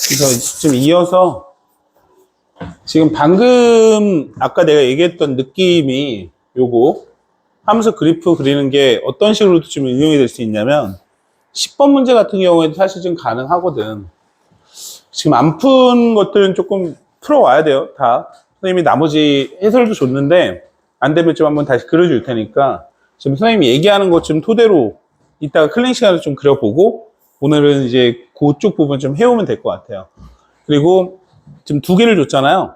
그래서 좀 이어서 지금 방금 아까 내가 얘기했던 느낌이 요거 함수 그래프 그리는 게 어떤 식으로도 좀 응용이 될 수 있냐면 10번 문제 같은 경우에도 사실 좀 가능하거든. 지금 안 푼 것들은 조금 풀어와야 돼요. 다 선생님이 나머지 해설도 줬는데 안 되면 좀 한번 다시 그려줄 테니까 지금 선생님이 얘기하는 것 좀 토대로 이따가 클린 시간을 좀 그려보고 오늘은 이제 그쪽 부분 좀 해오면 될 것 같아요. 그리고 지금 2개를 줬잖아요.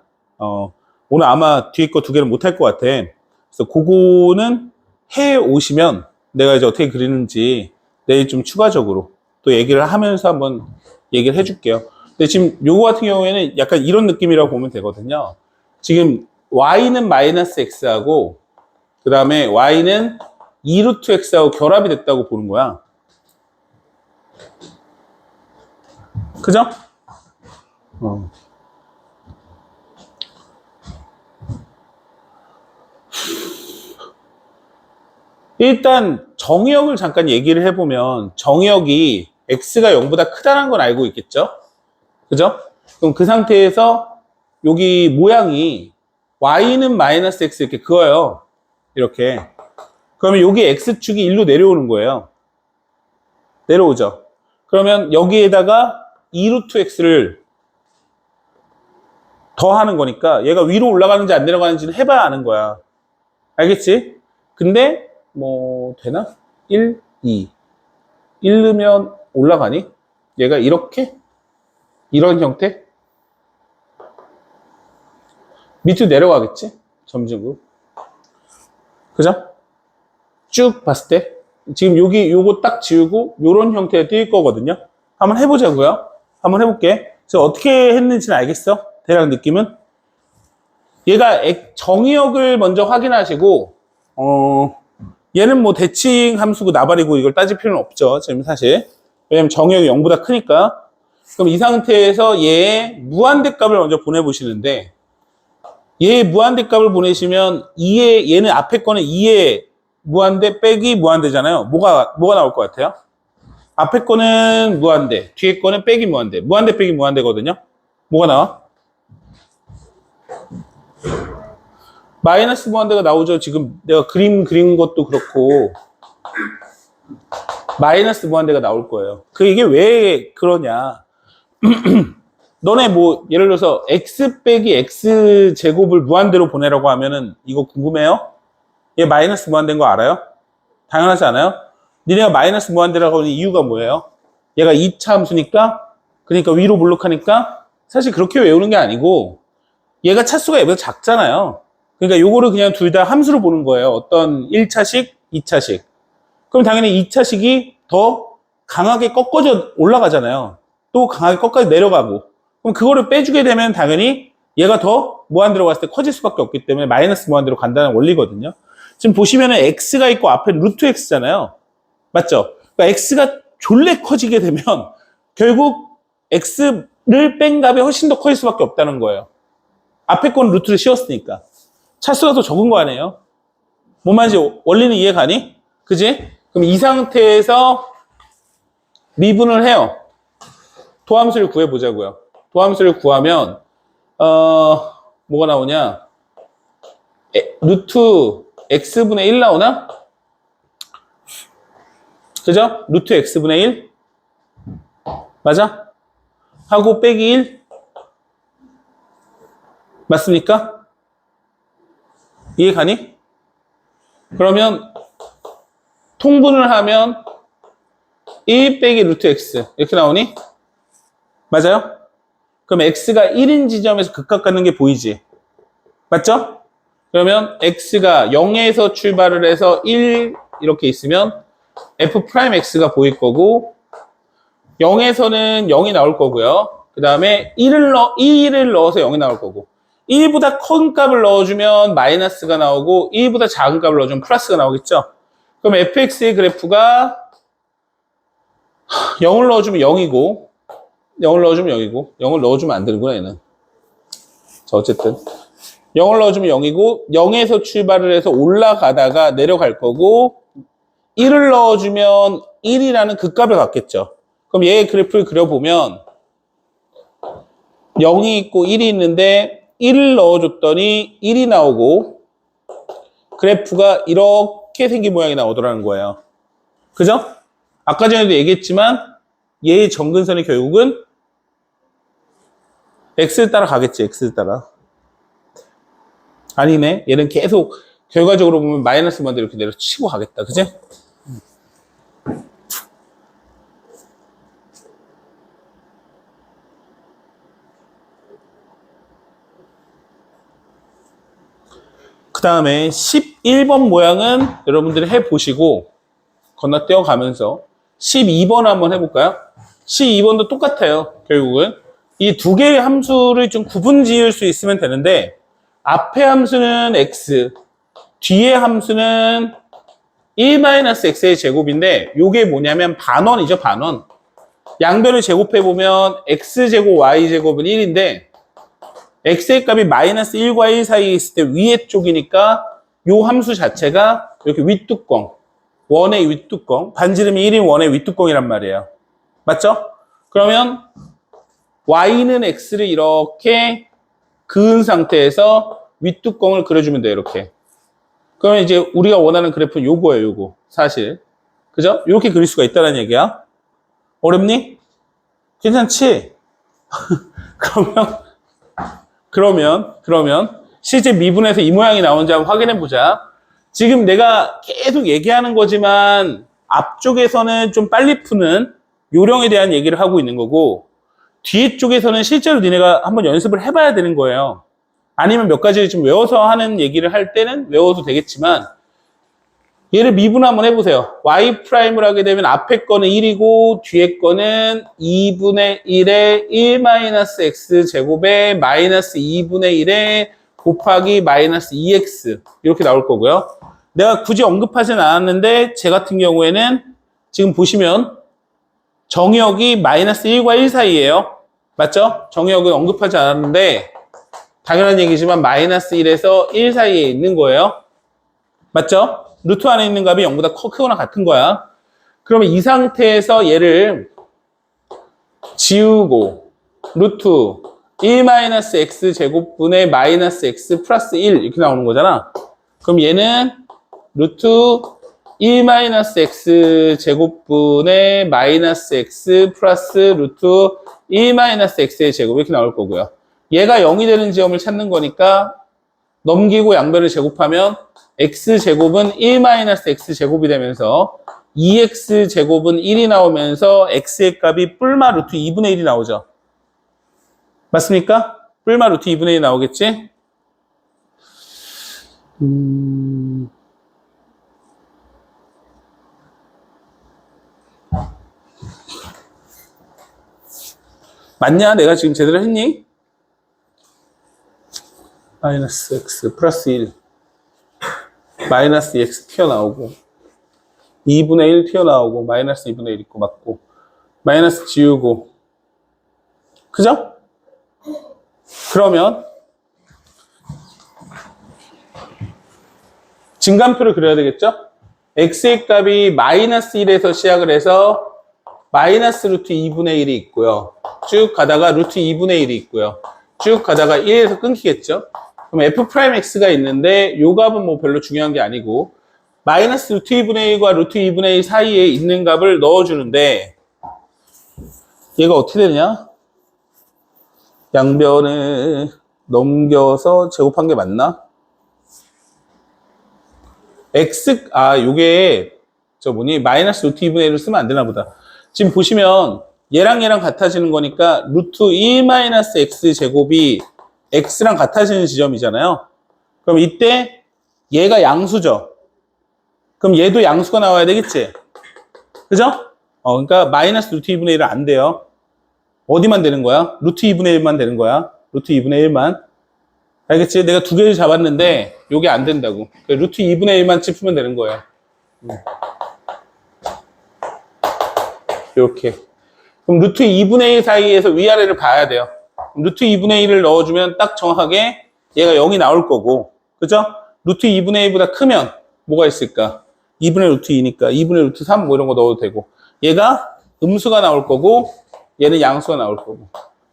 오늘 아마 뒤에 거 2개를 못 할 것 같아. 그래서 그거는 해 오시면 내가 이제 어떻게 그리는지 내일 좀 추가적으로 또 얘기를 하면서 한번 얘기를 해줄게요. 근데 지금 요거 같은 경우에는 약간 이런 느낌이라고 보면 되거든요. 지금 y는 마이너스 x하고 그 다음에 y는 2루트 x하고 결합이 됐다고 보는 거야. 그죠? 일단 정의역을 잠깐 얘기를 해보면 정의역이 x가 0보다 크다는 건 알고 있겠죠? 그죠? 그럼 그 상태에서 여기 모양이 y는 마이너스 x 이렇게 그어요. 이렇게. 그러면 여기 x축이 1로 내려오는 거예요. 내려오죠. 그러면 여기에다가 2루트 x를 더하는 거니까 얘가 위로 올라가는지 안 내려가는지는 해봐야 아는 거야. 알겠지? 근데 뭐 되나? 1, 2 1 넣으면 올라가니? 얘가 이렇게? 이런 형태? 밑으로 내려가겠지? 점진으로. 그죠? 쭉 봤을 때 지금 여기 요거 딱 지우고 요런 형태가 뜰 거거든요. 한번 해보자고요. 한번 해볼게. 그래서 어떻게 했는지는 알겠어? 대략 느낌은? 얘가 정의역을 먼저 확인하시고 얘는 뭐 대칭 함수고 나발이고 이걸 따질 필요는 없죠. 지금 사실. 왜냐면 정의역이 0보다 크니까. 그럼 이 상태에서 얘의 무한대 값을 먼저 보내보시는데 얘의 무한대 값을 보내시면 얘는 앞에 거는 2의 무한대 빼기 무한대잖아요. 뭐가 나올 것 같아요? 앞에 거는 무한대, 뒤에 거는 빼기 무한대. 무한대 빼기 무한대거든요. 뭐가 나와? 마이너스 무한대가 나오죠. 지금 내가 그림 그린 것도 그렇고 마이너스 무한대가 나올 거예요. 이게 왜 그러냐? 너네 뭐 예를 들어서 x 빼기 x 제곱을 무한대로 보내라고 하면은 이거 궁금해요? 얘 마이너스 무한대인 거 알아요? 당연하지 않아요? 니네가 마이너스 무한대라고 하는 이유가 뭐예요? 얘가 2차 함수니까 그러니까 위로 볼록하니까 사실 그렇게 외우는 게 아니고 얘가 차수가 얘보다 작잖아요. 그러니까 요거를 그냥 둘 다 함수로 보는 거예요. 어떤 1차식, 2차식. 그럼 당연히 2차식이 더 강하게 꺾어져 올라가잖아요. 또 강하게 꺾어져 내려가고. 그럼 그거를 빼주게 되면 당연히 얘가 더 무한대로 갔을 때 커질 수밖에 없기 때문에 마이너스 무한대로 간다는 원리거든요. 지금 보시면은 x가 있고 앞에 루트 x잖아요. 맞죠? 그러니까 x가 졸래 커지게 되면 결국 x를 뺀 값이 훨씬 더 커질 수밖에 없다는 거예요. 앞에 건 루트를 씌웠으니까. 차수가 더 적은 거 아니에요? 뭔 말인지 원리는 이해 가니? 그지? 그럼 이 상태에서 미분을 해요. 도함수를 구해보자고요. 도함수를 구하면 뭐가 나오냐? 루트 x분의 1 나오나? 그죠? 루트 x분의 1? 맞아? 하고 빼기 1? 맞습니까? 이해 가니? 그러면 통분을 하면 1 빼기 루트 x 이렇게 나오니? 맞아요? 그럼 x가 1인 지점에서 극각 갖는 게 보이지? 맞죠? 그러면 x가 0에서 출발을 해서 1 이렇게 있으면 f'x가 보일 거고 0에서는 0이 나올 거고요. 그 다음에 1을 넣어서 0이 나올 거고 1보다 큰 값을 넣어주면 마이너스가 나오고 1보다 작은 값을 넣어주면 플러스가 나오겠죠? 그럼 fx의 그래프가 0을 넣어주면 0이고 0을 넣어주면 0이고 0을 넣어주면 안 되는구나 얘는. 자 어쨌든 0을 넣어주면 0이고 0에서 출발을 해서 올라가다가 내려갈 거고 1을 넣어주면 1이라는 그 값을 갖겠죠. 그럼 얘의 그래프를 그려보면 0이 있고 1이 있는데 1을 넣어줬더니 1이 나오고 그래프가 이렇게 생긴 모양이 나오더라는 거예요. 그죠? 아까 전에도 얘기했지만 얘의 정근선이 결국은 x를 따라 가겠지. x를 따라. 아니네. 얘는 계속 결과적으로 보면 마이너스 먼저 이렇게 내려치고 가겠다. 그지? 그 다음에 11번 모양은 여러분들이 해보시고 건너뛰어 가면서 12번 한번 해볼까요? 12번도 똑같아요. 결국은 이 두 개의 함수를 좀 구분 지을 수 있으면 되는데 앞에 함수는 x, 뒤에 함수는 1-x의 제곱인데 이게 뭐냐면 반원이죠. 반원. 양변을 제곱해보면 x제곱 y제곱은 1인데 x의 값이 마이너스 1과 1 사이에 있을 때 위에 쪽이니까 이 함수 자체가 이렇게 윗뚜껑, 원의 윗뚜껑, 반지름이 1인 원의 윗뚜껑이란 말이에요. 맞죠? 그러면 y는 x를 이렇게 그은 상태에서 윗뚜껑을 그려주면 돼요. 이렇게. 그러면 이제 우리가 원하는 그래프는 요거예요. 요거. 사실. 그죠? 이렇게 그릴 수가 있다는 얘기야. 어렵니? 괜찮지? 그러면 실제 미분에서 이 모양이 나오는지 한번 확인해 보자. 지금 내가 계속 얘기하는 거지만 앞쪽에서는 좀 빨리 푸는 요령에 대한 얘기를 하고 있는 거고 뒤에 쪽에서는 실제로 니네가 한번 연습을 해봐야 되는 거예요. 아니면 몇 가지를 좀 외워서 하는 얘기를 할 때는 외워도 되겠지만 얘를 미분 한번 해보세요. y''을 하게 되면 앞에 거는 1이고 뒤에 거는 2분의 1에 1-x 제곱에 마이너스 2분의 1에 곱하기 마이너스 2x 이렇게 나올 거고요. 내가 굳이 언급하진 않았는데 제 같은 경우에는 지금 보시면 정의역이 마이너스 1과 1 사이예요. 맞죠? 정의역은 언급하지 않았는데 당연한 얘기지만 마이너스 1에서 1 사이에 있는 거예요. 맞죠? 루트 안에 있는 값이 0보다 크거나 같은 거야. 그러면 이 상태에서 얘를 지우고 루트 1-x 제곱분의 마이너스 x 플러스 1 이렇게 나오는 거잖아. 그럼 얘는 루트 1-x 제곱분의 마이너스 x 플러스 루트 1-x의 제곱 이렇게 나올 거고요. 얘가 0이 되는 지점을 찾는 거니까 넘기고 양변을 제곱하면 x제곱은 1-x 제곱이 되면서 2x 제곱은 1이 나오면서 x의 값이 뿔마 루트 2분의 1이 나오죠. 맞습니까? 뿔마 루트 2분의 1이 나오겠지? 맞냐? 내가 지금 제대로 했니? 마이너스 x 플러스 1 마이너스 2x 튀어나오고 2분의 1 튀어나오고 마이너스 2분의 1 있고 맞고 마이너스 지우고 그죠? 그러면 증간표를 그려야 되겠죠? x의 값이 마이너스 1에서 시작을 해서 마이너스 루트 2분의 1이 있고요. 쭉 가다가 루트 2분의 1이 있고요. 쭉 가다가 1에서 끊기겠죠? 그럼 f'x가 있는데 요 값은 뭐 별로 중요한 게 아니고 마이너스 루트 2분의 1과 루트 2분의 1 사이에 있는 값을 넣어주는데 얘가 어떻게 되냐? 양변을 넘겨서 제곱한 게 맞나? 요게 마이너스 루트 2분의 1을 쓰면 안 되나 보다. 지금 보시면 얘랑 같아지는 거니까 루트 1-x 제곱이 x랑 같아지는 지점이잖아요. 그럼 이때 얘가 양수죠. 그럼 얘도 양수가 나와야 되겠지? 그죠? 그러니까 마이너스 루트 2분의 1은 안 돼요. 어디만 되는 거야? 루트 2분의 1만 되는 거야. 루트 2분의 1만. 알겠지? 내가 두 개를 잡았는데 요게 안 된다고. 루트 2분의 1만 짚으면 되는 거예요. 이렇게. 그럼 루트 2분의 1 사이에서 위아래를 봐야 돼요. 루트 2분의 1을 넣어주면 딱 정확하게 얘가 0이 나올 거고. 그죠? 루트 2분의 1보다 크면 뭐가 있을까? 2분의 루트 2니까 2분의 루트 3 뭐 이런 거 넣어도 되고. 얘가 음수가 나올 거고 얘는 양수가 나올 거고.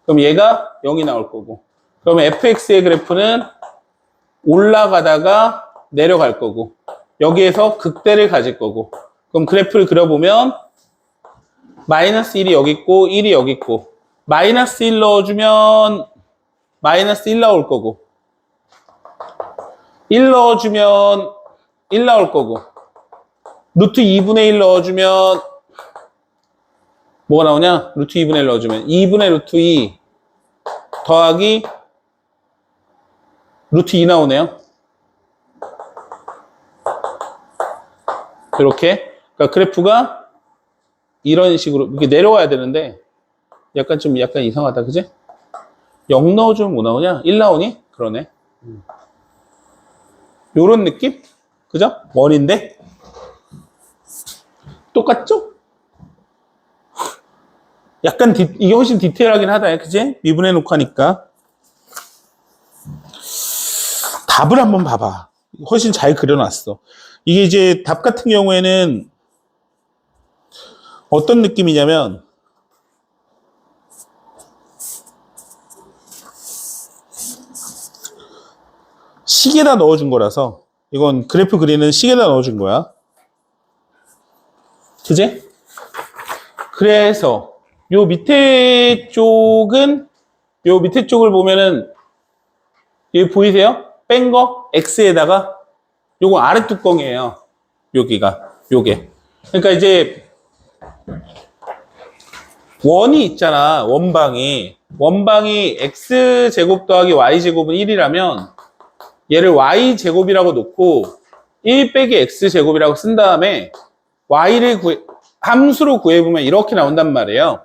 그럼 얘가 0이 나올 거고. 그러면 fx의 그래프는 올라가다가 내려갈 거고. 여기에서 극대를 가질 거고. 그럼 그래프를 그려보면 마이너스 1이 여기 있고 1이 여기 있고 마이너스 1 넣어주면 마이너스 1 나올 거고 1 넣어주면 1 나올 거고 루트 2분의 1 넣어주면 뭐가 나오냐? 루트 2분의 1 넣어주면 2분의 루트 2 더하기 루트 2 나오네요. 이렇게. 그러니까 그래프가 이런 식으로 이렇게 내려와야 되는데 약간 이상하다. 그지? 0 넣어주면 뭐 나오냐? 1 나오니? 그러네. 요런 느낌? 그죠? 원인데? 똑같죠? 약간 이게 훨씬 디테일하긴 하다. 그지? 미분해 놓고 하니까. 답을 한번 봐봐. 훨씬 잘 그려놨어. 이게 이제 답 같은 경우에는 어떤 느낌이냐면 식에다 넣어준 거라서 이건 그래프 그리는 식에다 넣어준 거야. 그지? 그래서 요 밑에 쪽은 요 밑에 쪽을 보면은 여기 보이세요? 뺀 거 X에다가 요거 아래 뚜껑이에요. 여기가 요게. 그러니까 이제 원이 있잖아. 원방이 X제곱 더하기 Y제곱은 1이라면 얘를 Y제곱이라고 놓고 1 빼기 X제곱이라고 쓴 다음에 Y를 함수로 구해보면 이렇게 나온단 말이에요.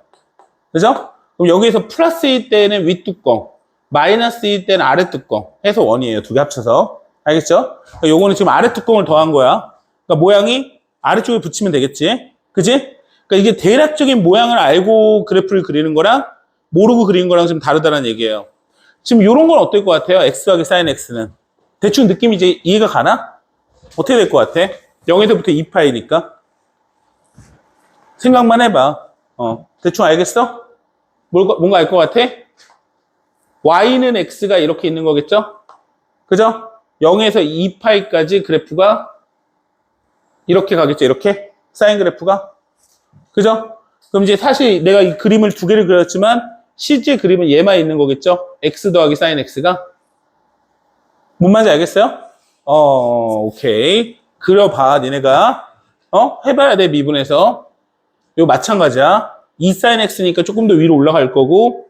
그죠? 그럼 여기에서 플러스일 때는 윗뚜껑, 마이너스일 때는 아랫뚜껑 해서 원이에요. 두 개 합쳐서. 알겠죠? 그러니까 요거는 지금 아랫뚜껑을 더한 거야. 그러니까 모양이 아래쪽에 붙이면 되겠지? 그지? 그러니까 이게 대략적인 모양을 알고 그래프를 그리는 거랑 모르고 그리는 거랑 좀 다르다는 얘기예요. 지금 요런 건 어떨 것 같아요? X 더하기 sin X는. 대충 느낌이 이제 이해가 가나? 어떻게 될 것 같아? 0에서부터 2파이니까. 생각만 해봐. 대충 알겠어? 뭔가 알 것 같아? Y는 X가 이렇게 있는 거겠죠? 그죠? 0에서 2파이까지 그래프가 이렇게 가겠죠? 이렇게? 사인 그래프가? 그죠? 그럼 이제 사실 내가 이 그림을 두 개를 그렸지만 실제 그림은 얘만 있는 거겠죠? X 더하기 사인 X가? 뭔 말인지 알겠어요? 오케이. 그려봐, 니네가. 해봐야 돼, 미분에서. 이거 마찬가지야. 2 sin X니까 조금 더 위로 올라갈 거고.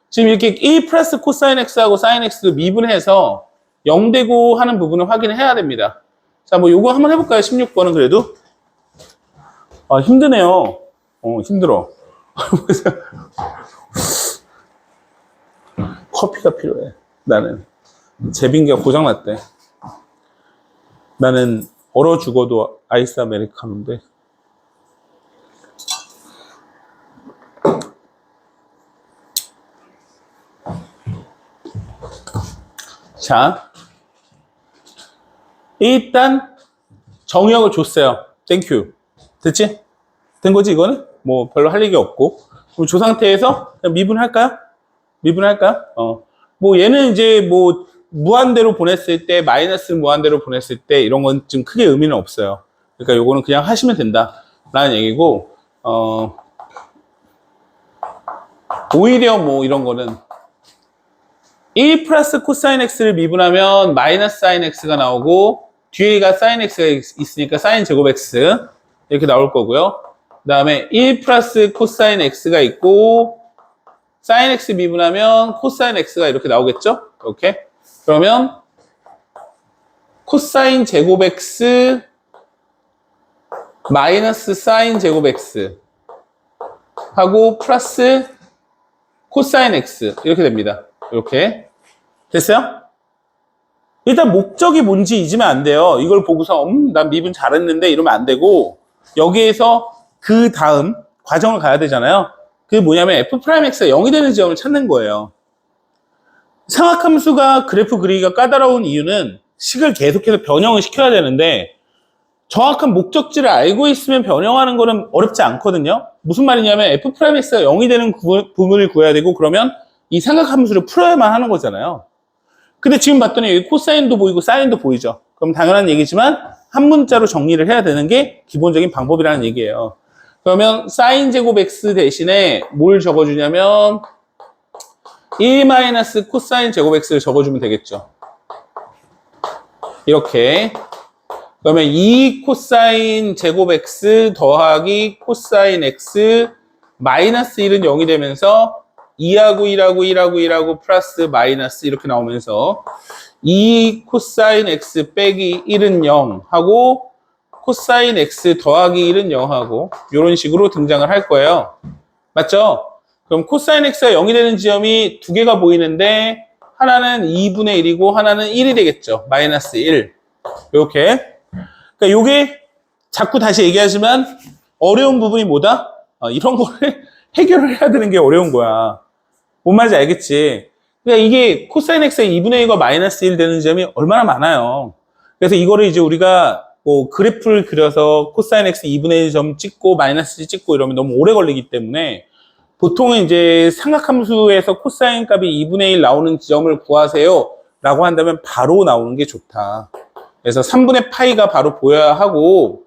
지금 이렇게 1 플러스 코사인 X하고 사인 X도 미분해서 0 되고 하는 부분을 확인을 해야 됩니다. 자, 뭐 요거 한번 해볼까요? 16번은 그래도. 힘드네요. 힘들어. 커피가 필요해. 나는. 제빙기가 고장났대. 나는 얼어 죽어도 아이스 아메리카노인데. 자, 일단 정의역을 줬어요. 땡큐. 됐지? 된 거지 이거는? 뭐 별로 할 얘기 없고. 그럼 조 상태에서 그냥 미분할까요? 미분할까요? 뭐 얘는 이제 뭐 무한대로 보냈을 때, 마이너스 무한대로 보냈을 때 이런 건 좀 크게 의미는 없어요. 그러니까 요거는 그냥 하시면 된다라는 얘기고, 오히려 뭐 이런 거는 1 플러스 코사인 X를 미분하면 마이너스 사인 X가 나오고 뒤에가 사인 X가 있으니까 사인 제곱 X 이렇게 나올 거고요. 그 다음에 1 플러스 코사인 X가 있고 사인 X 미분하면 코사인 X가 이렇게 나오겠죠? 이렇게. 그러면 코사인 제곱 X 마이너스 사인 제곱 X 하고 플러스 코사인 X 이렇게 됩니다. 이렇게. 됐어요? 일단 목적이 뭔지 잊으면 안 돼요. 이걸 보고서 난 미분 잘했는데 이러면 안 되고 여기에서 그 다음 과정을 가야 되잖아요. 그게 뭐냐면 f'x가 0이 되는 지점을 찾는 거예요. 상악함수가 그래프 그리기가 까다로운 이유는 식을 계속해서 변형을 시켜야 되는데 정확한 목적지를 알고 있으면 변형하는 거는 어렵지 않거든요. 무슨 말이냐면 f'x가 0이 되는 부분을 구해야 되고 그러면 이 삼각함수를 풀어야만 하는 거잖아요. 근데 지금 봤더니 여기 코사인도 보이고 사인도 보이죠. 그럼 당연한 얘기지만 한 문자로 정리를 해야 되는 게 기본적인 방법이라는 얘기예요. 그러면 사인 제곱 x 대신에 뭘 적어주냐면 1 코사인 제곱 x를 적어주면 되겠죠. 이렇게. 그러면 2 코사인 제곱 x 더하기 코사인 x 마이너스 1은 0이 되면서 2하고 1하고 1하고 1하고 플러스 마이너스 이렇게 나오면서 2 코사인 x 빼기 1은 0 하고 코사인 x 더하기 1은 0 하고 이런 식으로 등장을 할 거예요. 맞죠? 그럼 코사인 x가 0이 되는 지점이 두 개가 보이는데 하나는 2분의 1이고 하나는 1이 되겠죠. 마이너스 1. 이렇게. 그러니까 요게 자꾸 다시 얘기하지만 어려운 부분이 뭐다? 이런 거를 해결을 해야 되는 게 어려운 거야. 뭔 말인지 알겠지? 그러니까 이게 코사인 x의 2분의 1과 마이너스 1 되는 지점이 얼마나 많아요. 그래서 이거를 이제 우리가 뭐 그래프를 그려서 코사인 x 2분의 1점 찍고 마이너스 1 찍고 이러면 너무 오래 걸리기 때문에 보통은 이제 삼각함수에서 코사인 값이 2분의 1 나오는 지점을 구하세요 라고 한다면 바로 나오는 게 좋다. 그래서 3분의 파이가 바로 보여야 하고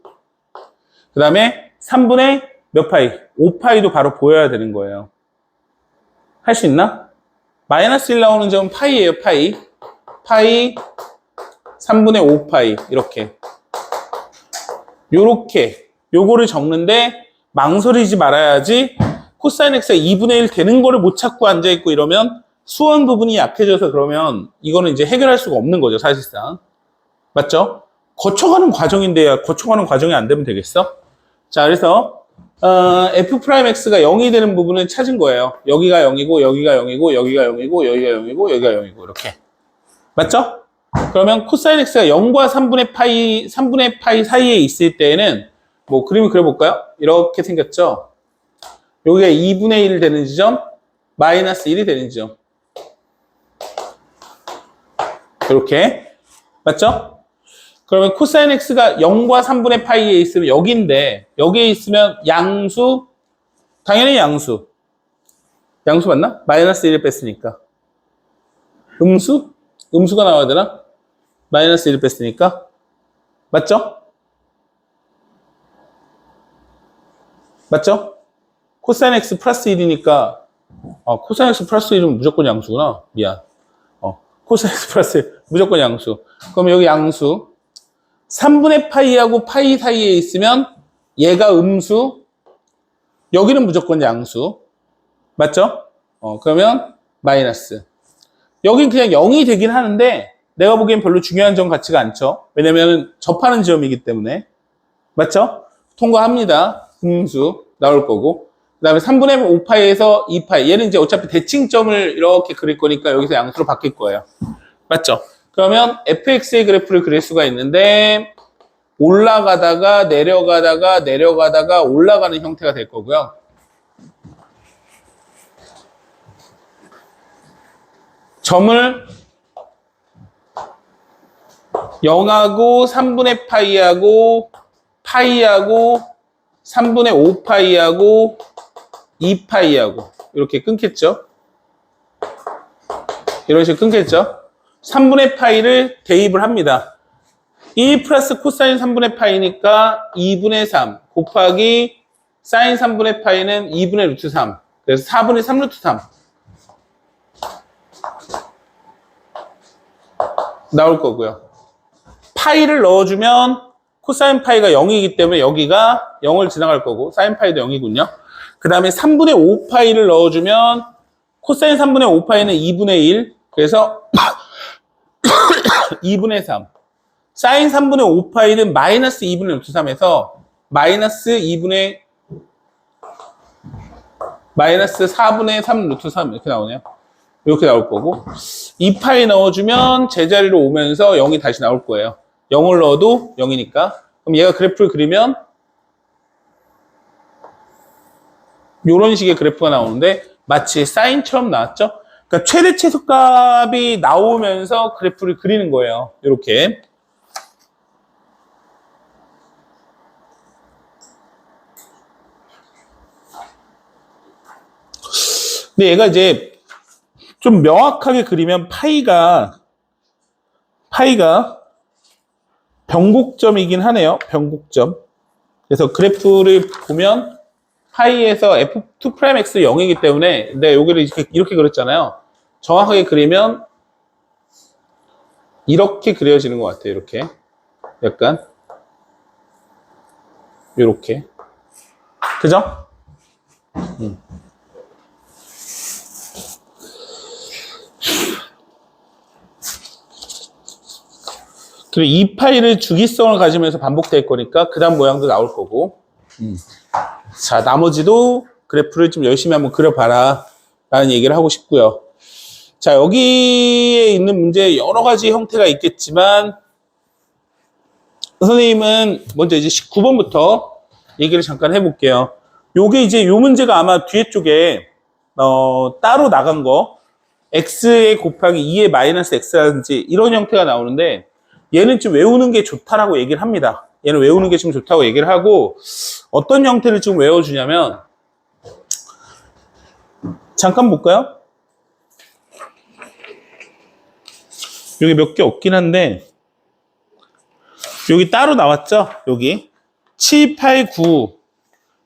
그 다음에 3분의 몇 파이? 5파이도 바로 보여야 되는 거예요. 할 수 있나? 마이너스 1 나오는 점은 파이예요. 파이 3분의 5파이 이렇게 요거를 적는데 망설이지 말아야지 코사인 x가 2분의 1 되는 거를 못 찾고 앉아있고 이러면 수원 부분이 약해져서 그러면 이거는 이제 해결할 수가 없는 거죠. 사실상. 맞죠? 거쳐가는 과정인데 거쳐가는 과정이 안 되면 되겠어? 자, 그래서 f'x가 0이 되는 부분을 찾은 거예요. 여기가 0이고 여기가 0이고 여기가 0이고 여기가 0이고 여기가 0이고 이렇게. 맞죠? 그러면 코사인 x가 0과 3분의 파이 사이에 있을 때에는 뭐 그림을 그려볼까요? 이렇게 생겼죠? 여기가 2분의 1 되는 지점, 마이너스 1이 되는 지점. 이렇게. 맞죠? 그러면 코사인 x가 0과 3분의 파이에 있으면 여기인데 여기에 있으면 양수, 당연히 양수 맞나? 마이너스 1을 뺐으니까 음수가 나와야 되나? 마이너스 1을 뺐으니까 맞죠? 코사인 x 플러스 1이니까 코사인 x 플러스 1은 무조건 양수구나. 미안. 코사인 x 플러스 1 무조건 양수. 그럼 여기 양수 3분의 파이하고 파이 사이에 있으면 얘가 음수, 여기는 무조건 양수. 맞죠? 그러면 마이너스. 여긴 그냥 0이 되긴 하는데 내가 보기엔 별로 중요한 점 같지가 않죠. 왜냐면 접하는 지점이기 때문에. 맞죠? 통과합니다. 음수 나올 거고. 그 다음에 3분의 5파이에서 2파이. 얘는 이제 어차피 대칭점을 이렇게 그릴 거니까 여기서 양수로 바뀔 거예요. 맞죠? 그러면 fx의 그래프를 그릴 수가 있는데 올라가다가 내려가다가 올라가는 형태가 될 거고요. 점을 0하고 3분의 파이하고 3분의 5파이하고 2파이하고 이렇게 끊겠죠. 이런 식으로 끊겠죠. 3분의 파이를 대입을 합니다. 1 플러스 코사인 3분의 파이니까 2분의 3 곱하기 사인 3분의 파이는 2분의 루트 3. 그래서 4분의 3 루트 3 나올 거고요. 파이를 넣어주면 코사인 파이가 0이기 때문에 여기가 0을 지나갈 거고 사인 파이도 0이군요. 그 다음에 3분의 5파이를 넣어주면 코사인 3분의 5파이는 2분의 1. 그래서 2분의 3. 사인 3분의 5파이는 마이너스 2분의 루트 3에서 마이너스 4분의 3 루트 3 이렇게 나오네요. 이렇게 나올 거고 2파이 넣어주면 제자리로 오면서 0이 다시 나올 거예요. 0을 넣어도 0이니까. 그럼 얘가 그래프를 그리면 이런 식의 그래프가 나오는데 마치 사인처럼 나왔죠? 그러니까 최대 최소값이 나오면서 그래프를 그리는 거예요. 이렇게. 근데 얘가 이제 좀 명확하게 그리면 파이가 변곡점이긴 하네요. 변곡점. 그래서 그래프를 보면 파이에서 f2'x 0이기 때문에 내가 여기를 이렇게 그렸잖아요. 정확하게 그리면 이렇게 그려지는 것 같아요. 이렇게 약간 이렇게 그죠? 그리고 이 파일을 주기성을 가지면서 반복될 거니까 그 다음 모양도 나올 거고. 자, 나머지도 그래프를 좀 열심히 한번 그려봐라 라는 얘기를 하고 싶고요. 자, 여기에 있는 문제 여러 가지 형태가 있겠지만 선생님은 먼저 이제 19번부터 얘기를 잠깐 해볼게요. 요게 이제 요 문제가 아마 뒤에 쪽에 따로 나간 거 x에 곱하기 2의 마이너스 x라든지 이런 형태가 나오는데 얘는 좀 외우는 게 좋다라고 얘기를 합니다. 얘는 외우는 게 좀 좋다고 얘기를 하고 어떤 형태를 좀 외워주냐면 잠깐 볼까요? 여기 몇 개 없긴 한데 여기 따로 나왔죠? 여기 7, 8, 9,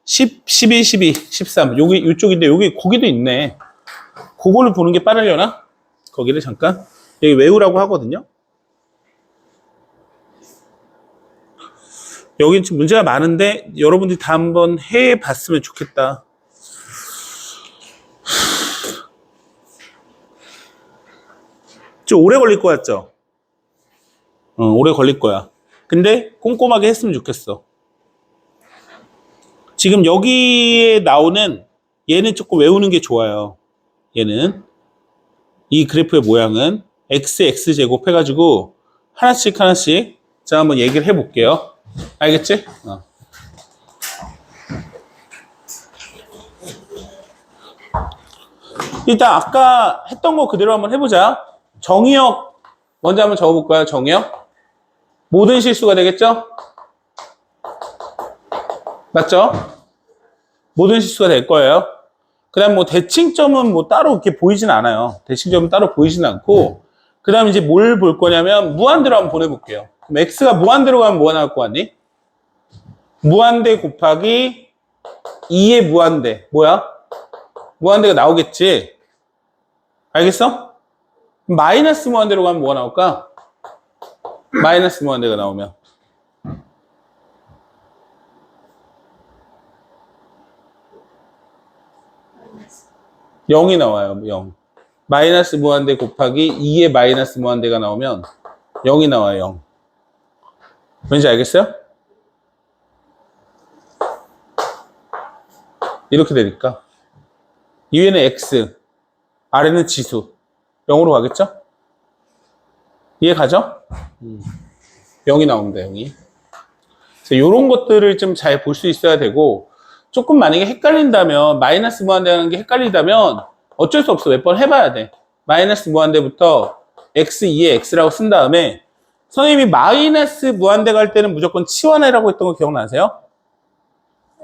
10, 11, 12, 13 여기 이쪽인데 여기 거기도 있네. 그거를 보는 게 빠르려나? 거기를 잠깐 여기 외우라고 하거든요. 여긴 지금 문제가 많은데 여러분들이 다 한번 해봤으면 좋겠다. 좀 오래 걸릴 것 같죠? 오래 걸릴 거야. 근데 꼼꼼하게 했으면 좋겠어. 지금 여기에 나오는 얘는 조금 외우는 게 좋아요. 얘는 이 그래프의 모양은 x제곱 해가지고 하나씩 자 한번 얘기를 해볼게요. 알겠지? 일단 아까 했던 거 그대로 한번 해보자. 정의역 먼저 한번 적어볼까요? 정의역 모든 실수가 되겠죠? 맞죠? 모든 실수가 될 거예요. 그 다음 뭐 대칭점은 뭐 따로 이렇게 보이진 않아요. 대칭점은 따로 보이진 않고 그 다음 이제 뭘 볼 거냐면 무한대로 한번 보내볼게요. 그럼 x가 무한대로 가면 뭐가 나올 것 같니? 무한대 곱하기 2의 무한대 뭐야? 무한대가 나오겠지? 알겠어? 마이너스 무한대로 가면 뭐가 나올까? 마이너스 무한대가 나오면 0이 나와요. 0. 마이너스 무한대 곱하기 2의 마이너스 무한대가 나오면 0이 나와요. 0. 왠지 알겠어요? 이렇게 되니까 위에는 x, 아래는 지수 0으로 가겠죠? 이해 가죠? 0이 나옵니다. 0이. 그래서 이런 것들을 좀 잘 볼 수 있어야 되고 조금 만약에 헷갈린다면 마이너스 무한대라는 게 헷갈리다면 어쩔 수 없어. 몇 번 해봐야 돼. 마이너스 무한대부터 x, 2의 x라고 쓴 다음에 선생님이 마이너스 무한대 갈 때는 무조건 치환해라고 했던 거 기억나세요?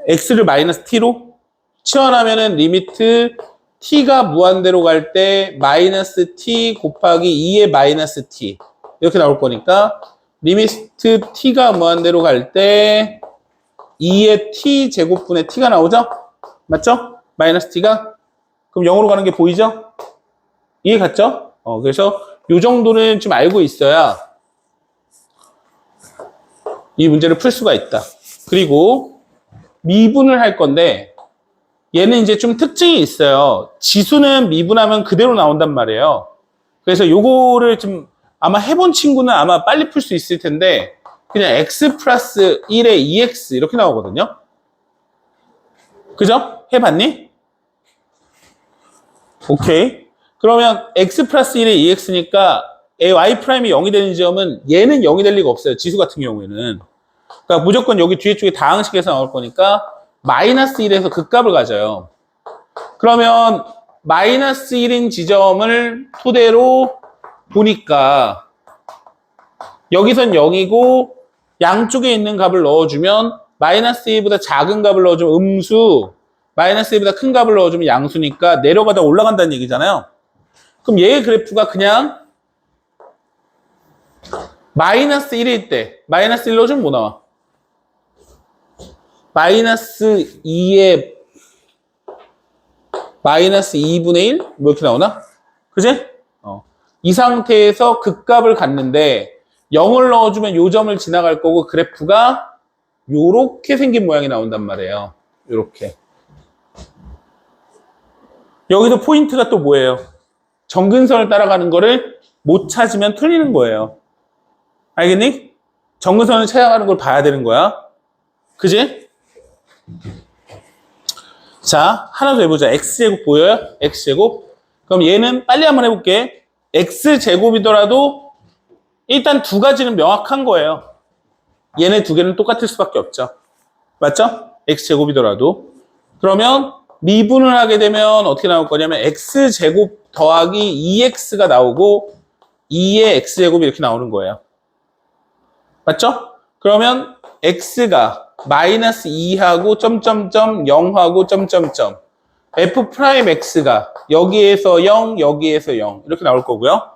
x를 마이너스 t로 치환하면은 리미트 t가 무한대로 갈 때 마이너스 t 곱하기 2의 마이너스 t 이렇게 나올 거니까 리미트 t가 무한대로 갈 때 2의 t 제곱분의 t가 나오죠? 맞죠? 마이너스 t가? 그럼 0으로 가는 게 보이죠? 이해 갔죠? 그래서 이 정도는 좀 알고 있어야 이 문제를 풀 수가 있다. 그리고 미분을 할 건데 얘는 이제 좀 특징이 있어요. 지수는 미분하면 그대로 나온단 말이에요. 그래서 요거를 좀 아마 해본 친구는 아마 빨리 풀 수 있을 텐데 그냥 x 플러스 1에 2x 이렇게 나오거든요. 그죠? 해봤니? 오케이. 그러면 x 플러스 1에 2x니까 y 프라임이 0이 되는 지점은 얘는 0이 될 리가 없어요. 지수 같은 경우에는. 그러니까 무조건 여기 뒤에 쪽에 다항식에서 나올 거니까 마이너스 1에서 그 값을 가져요. 그러면 마이너스 1인 지점을 토대로 보니까 여기선 0이고 양쪽에 있는 값을 넣어주면 마이너스 1보다 작은 값을 넣어주면 음수 마이너스 1보다 큰 값을 넣어주면 양수니까 내려가다 올라간다는 얘기잖아요. 그럼 얘의 그래프가 그냥 마이너스 1일 때 마이너스 1 넣어주면 뭐 나와? 마이너스 2에 마이너스 2분의 1? 뭐 이렇게 나오나? 그지? 이 상태에서 극값을 갖는데 0을 넣어주면 요 점을 지나갈 거고 그래프가 요렇게 생긴 모양이 나온단 말이에요. 요렇게. 여기서 포인트가 또 뭐예요? 정근선을 따라가는 거를 못 찾으면 틀리는 거예요. 알겠니? 정근선을 찾아가는 걸 봐야 되는 거야. 그지? 자, 하나 더 해보자. x제곱 보여요? x제곱. 그럼 얘는 빨리 한번 해볼게. x제곱이더라도 일단 두 가지는 명확한 거예요. 얘네 두 개는 똑같을 수밖에 없죠. 맞죠? x제곱이더라도. 그러면 미분을 하게 되면 어떻게 나올 거냐면 x제곱 더하기 2x가 나오고 2의 x제곱이 이렇게 나오는 거예요. 맞죠? 그러면 x가 마이너스 2하고 점점점 0하고 점점점 f 프라임 x가 여기에서 0, 여기에서 0 이렇게 나올 거고요.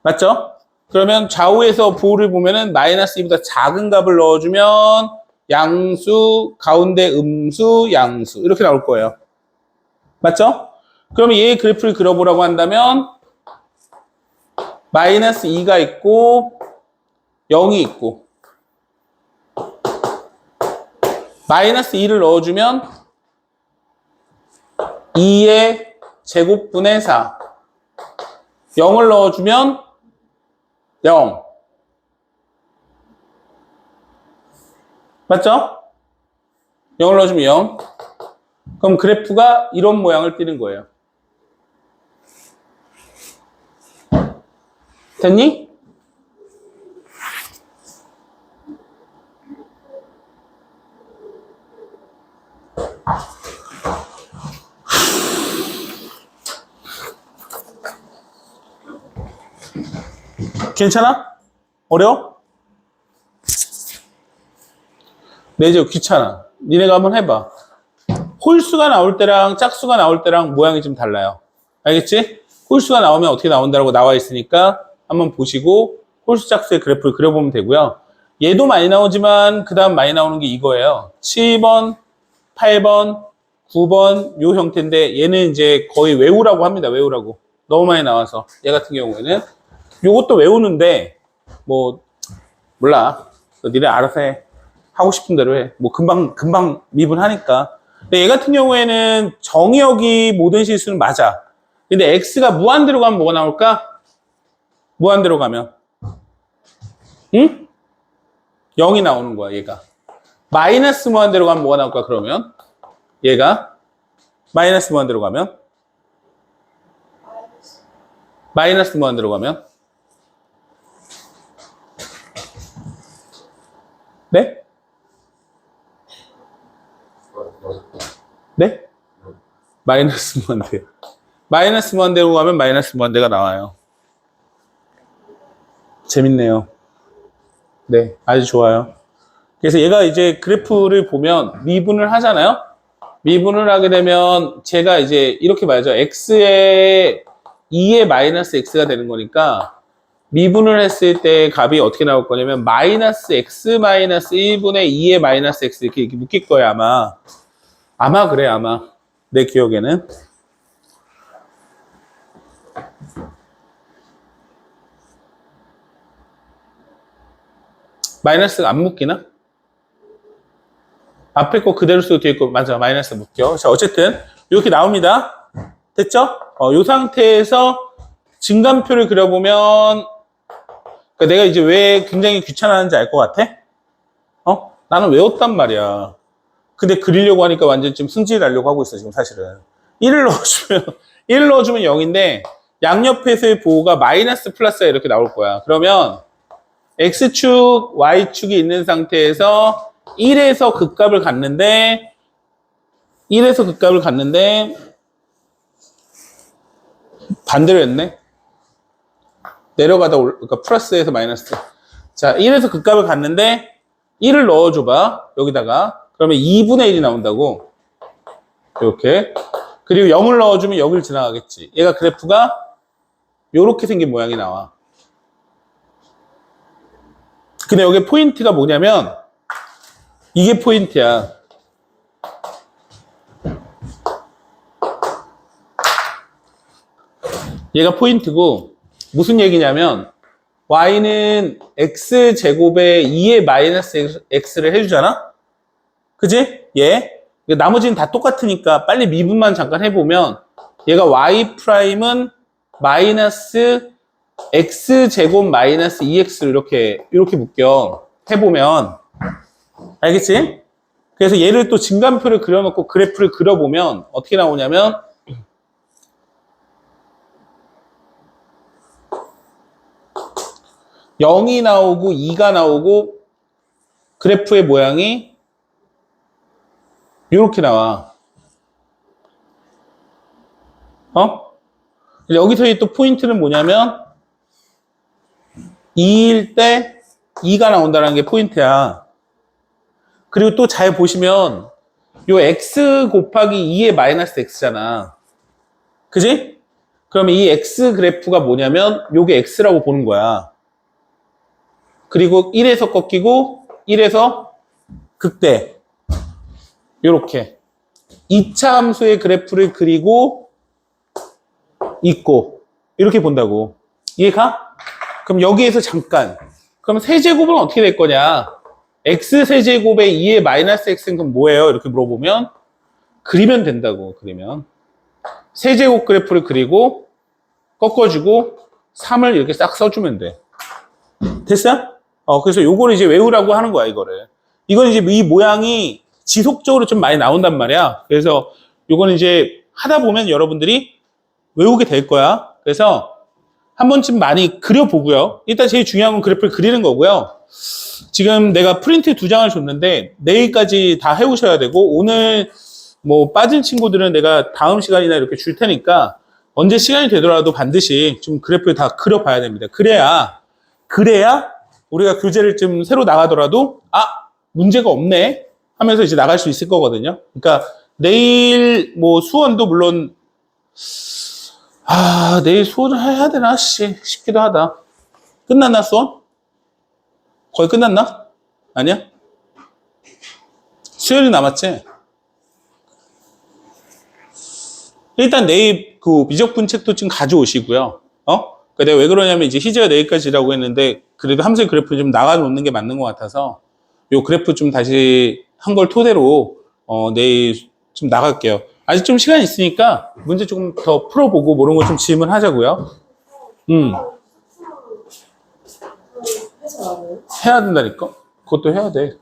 맞죠? 그러면 좌우에서 부호를 보면은 마이너스 2보다 작은 값을 넣어주면 양수, 가운데 음수, 양수 이렇게 나올 거예요. 맞죠? 그러면 얘의 그래프를 그려보라고 한다면 마이너스 2가 있고 0이 있고 마이너스 2를 넣어주면 2의 제곱분의 4 0을 넣어주면 0 맞죠? 0을 넣어주면 0 그럼 그래프가 이런 모양을 띠는 거예요. 됐니? 괜찮아? 어려워? 내지 귀찮아. 니네가 한번 해봐. 홀수가 나올 때랑 짝수가 나올 때랑 모양이 좀 달라요. 알겠지? 홀수가 나오면 어떻게 나온다고 나와 있으니까 한번 보시고 홀수 짝수의 그래프를 그려보면 되고요. 얘도 많이 나오지만 그 다음 많이 나오는 게 이거예요. 7번, 8번, 9번 요 형태인데 얘는 이제 거의 외우라고 합니다. 외우라고. 너무 많이 나와서 얘 같은 경우에는 요것도 외우는데 뭐 몰라. 니네 알아서 해. 하고 싶은 대로 해. 뭐 금방 미분하니까. 근데 얘 같은 경우에는 정의역이 모든 실수는 맞아. 근데 x가 무한대로 가면 뭐가 나올까? 무한대로 가면 응? 0이 나오는 거야 얘가. 마이너스 무한대로 가면 뭐가 나올까 그러면? 얘가 마이너스 무한대로 가면? 마이너스 무한대로 가면? 네? 네? 마이너스 무한대. 마이너스 무한대로 가면 마이너스 무한대가 나와요. 재밌네요. 네, 아주 좋아요. 그래서 얘가 이제 그래프를 보면 미분을 하잖아요. 미분을 하게 되면 제가 이제 이렇게 말하죠. x에 2의 마이너스 x가 되는 거니까 미분을 했을 때 값이 어떻게 나올 거냐면 마이너스 x 마이너스 1분의 2의 마이너스 x 이렇게 묶일 거예요 아마. 아마 그래 아마. 내 기억에는. 마이너스가 안 묶이나? 앞에 거 그대로 쓰고 뒤에 거 맞아 마이너스 묶여. 자 어쨌든 이렇게 나옵니다. 됐죠? 이 상태에서 증감표를 그려보면 그러니까 내가 이제 왜 굉장히 귀찮아하는지 알 것 같아? 나는 외웠단 말이야. 근데 그리려고 하니까 완전 지금 승질 나려고 하고 있어 지금 사실은. 1을 넣어주면 0인데 양옆에서의 보호가 마이너스 플러스가 이렇게 나올 거야. 그러면 X축, Y축이 있는 상태에서 1에서 극값을 갖는데 반대로 했네. 내려가다 그러니까 플러스에서 마이너스. 자, 1에서 극값을 갖는데 1을 넣어줘봐. 여기다가. 그러면 2분의 1이 나온다고. 이렇게. 그리고 0을 넣어주면 여기를 지나가겠지. 얘가 그래프가 이렇게 생긴 모양이 나와. 근데 여기 포인트가 뭐냐면 이게 포인트야. 얘가 포인트고 무슨 얘기냐면 y는 x제곱에 2의 마이너스 x를 해주잖아? 그지? 얘. 나머지는 다 똑같으니까 빨리 미분만 잠깐 해보면 얘가 y 프라임은 마이너스 x제곱 마이너스 2x를 이렇게 묶여. 해보면 알겠지? 그래서 얘를 또 증간표를 그려놓고 그래프를 그려보면 어떻게 나오냐면 0이 나오고 2가 나오고 그래프의 모양이 이렇게 나와. 여기서의 또 포인트는 뭐냐면 2일 때 2가 나온다는 게 포인트야. 그리고 또 잘 보시면 요 x 곱하기 2의 마이너스 x잖아. 그지? 그러면 이 x 그래프가 뭐냐면 요게 x라고 보는 거야. 그리고 1에서 꺾이고 1에서 극대. 요렇게 2차 함수의 그래프를 그리고 있고 이렇게 본다고. 이해가? 그럼 여기에서 잠깐 그럼 세제곱은 어떻게 될 거냐? x 세제곱에 2의 마이너스 x는 그럼 뭐예요? 이렇게 물어보면 그리면 된다고. 그리면 세제곱 그래프를 그리고 꺾어주고 3을 이렇게 싹 써주면 돼. 됐어? 그래서 요거를 이제 외우라고 하는 거야, 이거를. 이건 이제 이 모양이 지속적으로 좀 많이 나온단 말이야. 그래서 요거는 이제 하다 보면 여러분들이 외우게 될 거야. 그래서 한 번쯤 많이 그려보고요. 일단 제일 중요한 건 그래프를 그리는 거고요. 지금 내가 프린트 2장을 줬는데 내일까지 다 해오셔야 되고 오늘 뭐 빠진 친구들은 내가 다음 시간이나 이렇게 줄 테니까 언제 시간이 되더라도 반드시 좀 그래프를 다 그려봐야 됩니다. 그래야 우리가 교재를 좀 새로 나가더라도 문제가 없네 하면서 이제 나갈 수 있을 거거든요. 그러니까 내일 뭐 수원도 물론 내일 수원을 해야 되나 싶기도 하다. 끝났나 수원? 거의 끝났나? 아니야? 수요일 남았지? 일단 내일 그 미적분 책도 좀 가져오시고요. 그러니까 내가 왜 그러냐면 이제 희재가 내일까지라고 했는데 그래도 함수의 그래프 좀 나가놓는 게 맞는 것 같아서 요 그래프 좀 다시 한 걸 토대로 내일 좀 나갈게요. 아직 좀 시간이 있으니까 문제 조금 더 풀어보고 모르는 거 좀 질문하자고요. 해야 된다니까? 그것도 해야 돼.